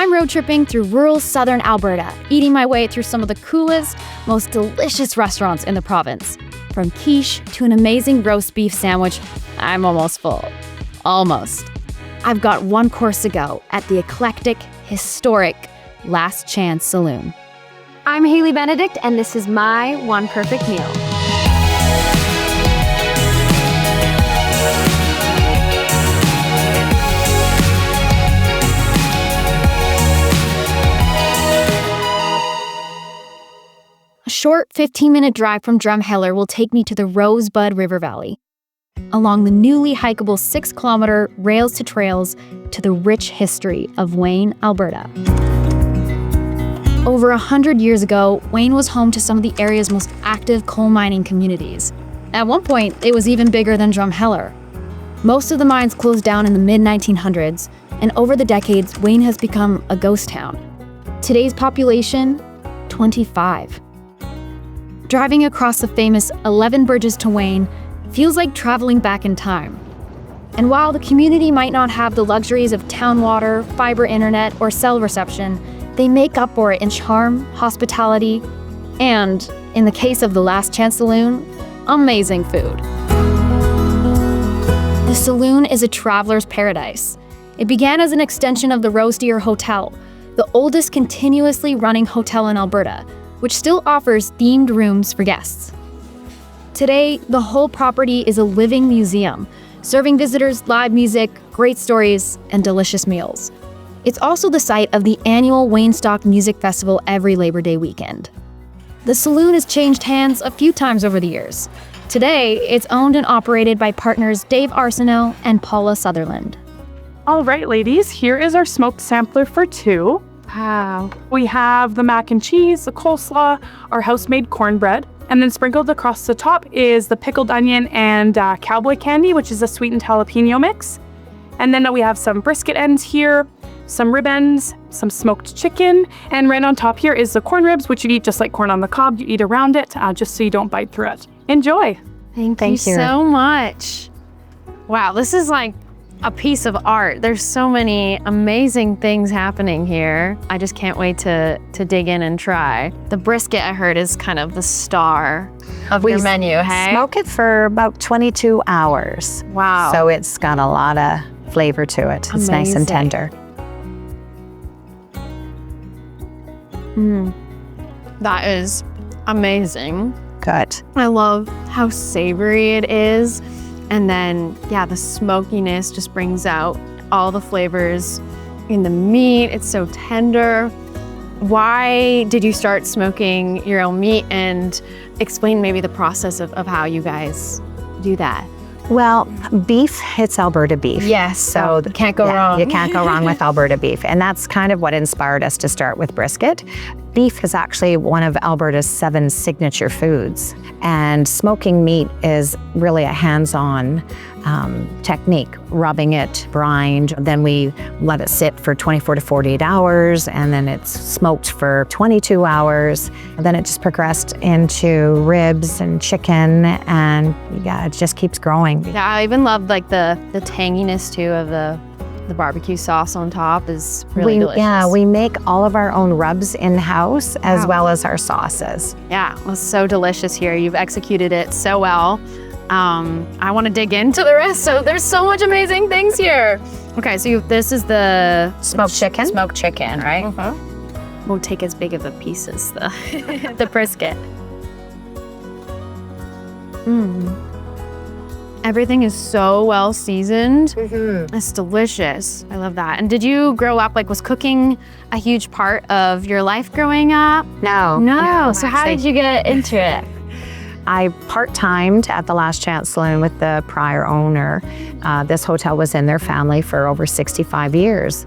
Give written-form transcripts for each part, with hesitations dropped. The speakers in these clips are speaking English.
I'm road tripping through rural southern Alberta, eating my way through some of the coolest, most delicious restaurants in the province. From quiche to an amazing roast beef sandwich, I'm almost full. Almost. I've got one course to go at the eclectic, historic Last Chance Saloon. I'm Hailey Benedict, and this is my one perfect meal. A short 15-minute drive from Drumheller will take me to the Rosebud River Valley, along the newly hikeable 6-kilometer rails to trails to the rich history of Wayne, Alberta. Over 100 years ago, Wayne was home to some of the area's most active coal mining communities. At one point, it was even bigger than Drumheller. Most of the mines closed down in the mid-1900s, and over the decades, Wayne has become a ghost town. Today's population, 25. Driving across the famous 11 bridges to Wayne feels like traveling back in time. And while the community might not have the luxuries of town water, fiber internet, or cell reception, they make up for it in charm, hospitality, and, in the case of the Last Chance Saloon, amazing food. The Saloon is a traveler's paradise. It began as an extension of the Rose Deer Hotel, the oldest continuously running hotel in Alberta, which still offers themed rooms for guests. Today, the whole property is a living museum, serving visitors live music, great stories, and delicious meals. It's also the site of the annual Waynestock Music Festival every Labor Day weekend. The Saloon has changed hands a few times over the years. Today, it's owned and operated by partners Dave Arsenault and Paula Sutherland. All right, ladies, here is our smoked sampler for two. Wow. We have the mac and cheese, the coleslaw, our house-made cornbread, and then sprinkled across the top is the pickled onion and cowboy candy, which is a sweetened jalapeno mix. And then we have some brisket ends here, some rib ends, some smoked chicken, and right on top here is the corn ribs, which you eat just like corn on the cob. You eat around it, just so you don't bite through it. Enjoy. Thank you so much. Wow, this is like a piece of art. There's so many amazing things happening here. I just can't wait to dig in and try. The brisket, I heard, is kind of the star of your menu, hey? Smoke it for about 22 hours. Wow. So it's got a lot of flavor to it. It's nice and tender. That is amazing. Good. I love how savory it is. And then, yeah, the smokiness just brings out all the flavors in the meat. It's so tender. Why did you start smoking your own meat, and explain maybe the process of how you guys do that? Well, beef, it's Alberta beef. Yes, so you can't go wrong. You can't go wrong with Alberta beef. And that's kind of what inspired us to start with brisket. Beef is actually one of Alberta's 7 signature foods. And smoking meat is really a hands-on technique, rubbing it, brined. Then we let it sit for 24 to 48 hours, and then it's smoked for 22 hours. And then it just progressed into ribs and chicken, and yeah, it just keeps growing. Yeah, I even love like the tanginess too of the barbecue sauce on top is really delicious. Yeah, we make all of our own rubs in-house as well as our sauces. Yeah, it was so delicious here. You've executed it so well. I want to dig into the rest. So there's so much amazing things here. Okay, so this is the Smoked chicken? Smoked chicken, right? We'll take as big of a piece as the brisket. Everything is so well seasoned. It's delicious. I love that. And did you grow up, was cooking a huge part of your life growing up? No. So how did you get into it? I part-timed at the Last Chance Saloon with the prior owner. This hotel was in their family for over 65 years.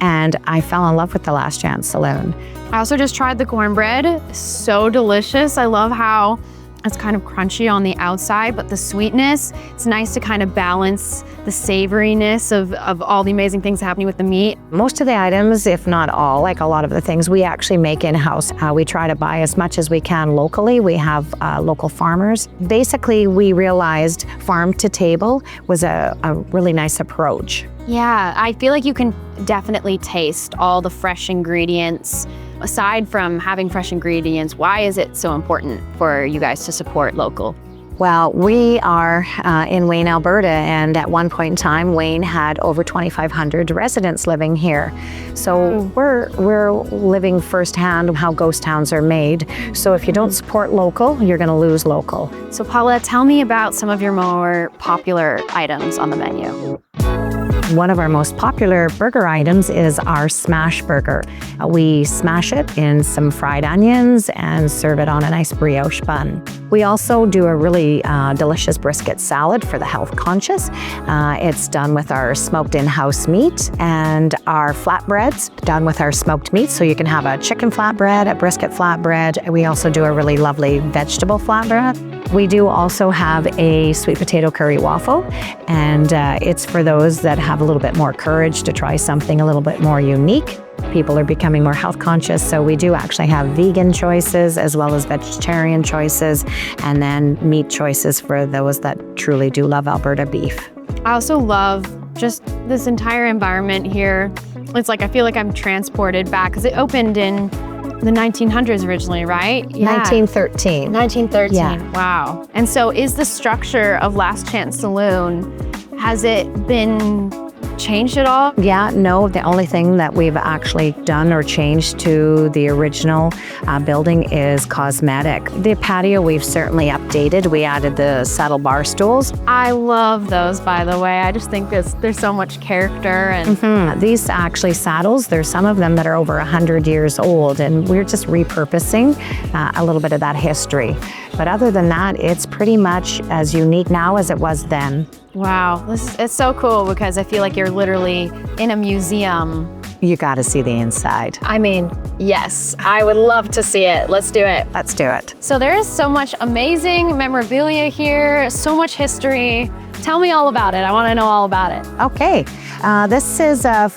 And I fell in love with the Last Chance Saloon. I also just tried the cornbread. So delicious. I love how It's kind of crunchy on the outside, but the sweetness, it's nice to kind of balance the savoriness of all the amazing things happening with the meat. Most of the items, if not all, like a lot of the things, we actually make in-house. We try to buy as much as we can locally. We have local farmers. Basically, we realized farm to table was a really nice approach. Yeah, I feel like you can definitely taste all the fresh ingredients. Aside from having fresh ingredients, why is it so important for you guys to support local? Well, we are in Wayne, Alberta, and at one point in time, Wayne had over 2,500 residents living here. So we're living firsthand how ghost towns are made. So if you don't support local, you're going to lose local. So Paula, tell me about some of your more popular items on the menu. One of our most popular burger items is our smash burger. We smash it in some fried onions and serve it on a nice brioche bun. We also do a really delicious brisket salad for the health conscious. It's done with our smoked in-house meat, and our flatbreads done with our smoked meat. So you can have a chicken flatbread, a brisket flatbread. We also do a really lovely vegetable flatbread. We do also have a sweet potato curry waffle, and it's for those that have a little bit more courage to try something a little bit more unique. People are becoming more health conscious, so we do actually have vegan choices as well as vegetarian choices, and then meat choices for those that truly do love Alberta beef. I also love just this entire environment here. It's like I feel like I'm transported back because it opened in the 1900s originally, right? Yeah. 1913. 1913, Yeah. Wow. And so is the structure of Last Chance Saloon, has it been changed at all? Yeah, no, the only thing that we've actually done or changed to the original building is cosmetic. The patio we've certainly updated. We added the saddle bar stools. I love those, by the way. I just think there's so much character. And These actually saddles, there's some of them that are over 100 years old, and we're just repurposing a little bit of that history. But other than that, it's pretty much as unique now as it was then. Wow, it's so cool because I feel like you're literally in a museum. You got to see the inside. I mean, yes, I would love to see it. Let's do it. Let's do it. So there is so much amazing memorabilia here, so much history. Tell me all about it. I want to know all about it. Okay, this is a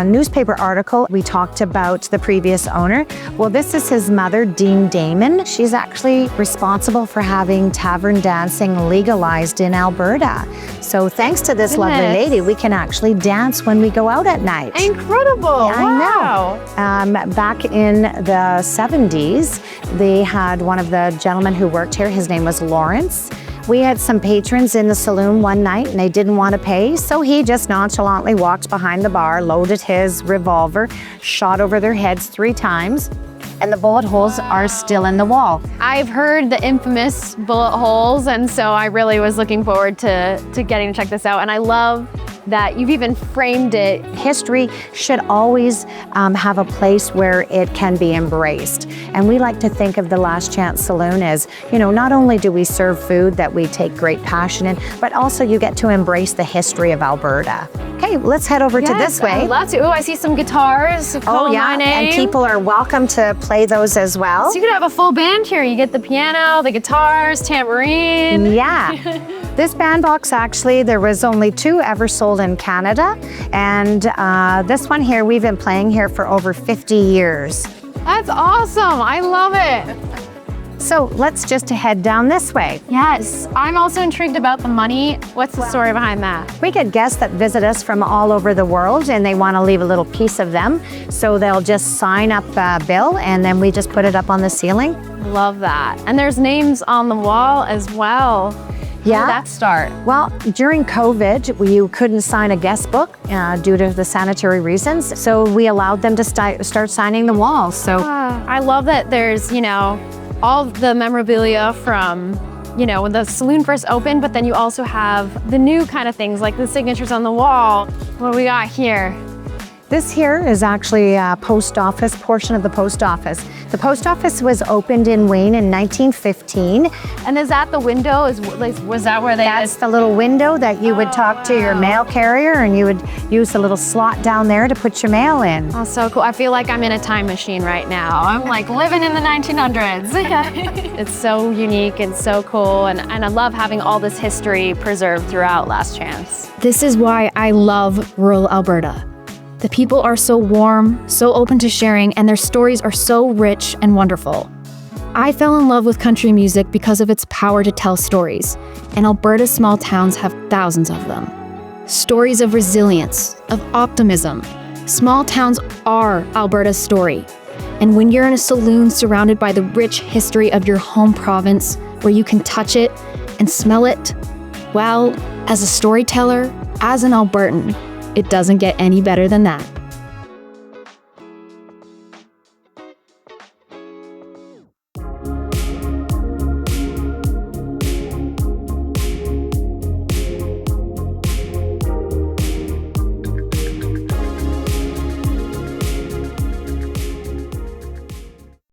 newspaper article. We talked about the previous owner. Well, this is his mother, Dean Damon. She's actually responsible for having tavern dancing legalized in Alberta. So thanks to this lovely lady, we can actually dance when we go out at night. Incredible. Yeah, I know. Back in the 70s, they had one of the gentlemen who worked here. His name was Lawrence. We had some patrons in the saloon one night and they didn't want to pay, so he just nonchalantly walked behind the bar, loaded his revolver, shot over their heads 3 times, and the bullet holes are still in the wall. I've heard the infamous bullet holes, and so I really was looking forward to getting to check this out. And I love that you've even framed it. History should always have a place where it can be embraced. And we like to think of the Last Chance Saloon as, you know, not only do we serve food that we take great passion in, but also you get to embrace the history of Alberta. Okay, let's head over to this way. I'd love to. Oh, I see some guitars. Oh yeah, and people are welcome to play those as well. So you could have a full band here. You get the piano, the guitars, tambourine. Yeah. This band box, actually, there was only 2 ever sold in Canada. And this one here, we've been playing here for over 50 years. That's awesome. I love it. So let's just head down this way. Yes. I'm also intrigued about the money. What's the story behind that? We get guests that visit us from all over the world and they want to leave a little piece of them. So they'll just sign up a bill and then we just put it up on the ceiling. Love that. And there's names on the wall as well. Yeah. How did that start? Well, during COVID, you couldn't sign a guest book due to the sanitary reasons. So we allowed them to start signing the walls. So I love that there's, you know, all the memorabilia from, you know, when the saloon first opened, but then you also have the new kind of things like the signatures on the wall. What do we got here? This here is actually a post office, portion of the post office. The post office was opened in Wayne in 1915. And is that the window? Was that where they? That's the little window that you would talk to your mail carrier, and you would use the little slot down there to put your mail in. Oh, so cool. I feel like I'm in a time machine right now. I'm like living in the 1900s. It's so unique and so cool, and I love having all this history preserved throughout Last Chance. This is why I love rural Alberta. The people are so warm, so open to sharing, and their stories are so rich and wonderful. I fell in love with country music because of its power to tell stories, and Alberta's small towns have thousands of them. Stories of resilience, of optimism. Small towns are Alberta's story. And when you're in a saloon surrounded by the rich history of your home province, where you can touch it and smell it, well, as a storyteller, as an Albertan, it doesn't get any better than that.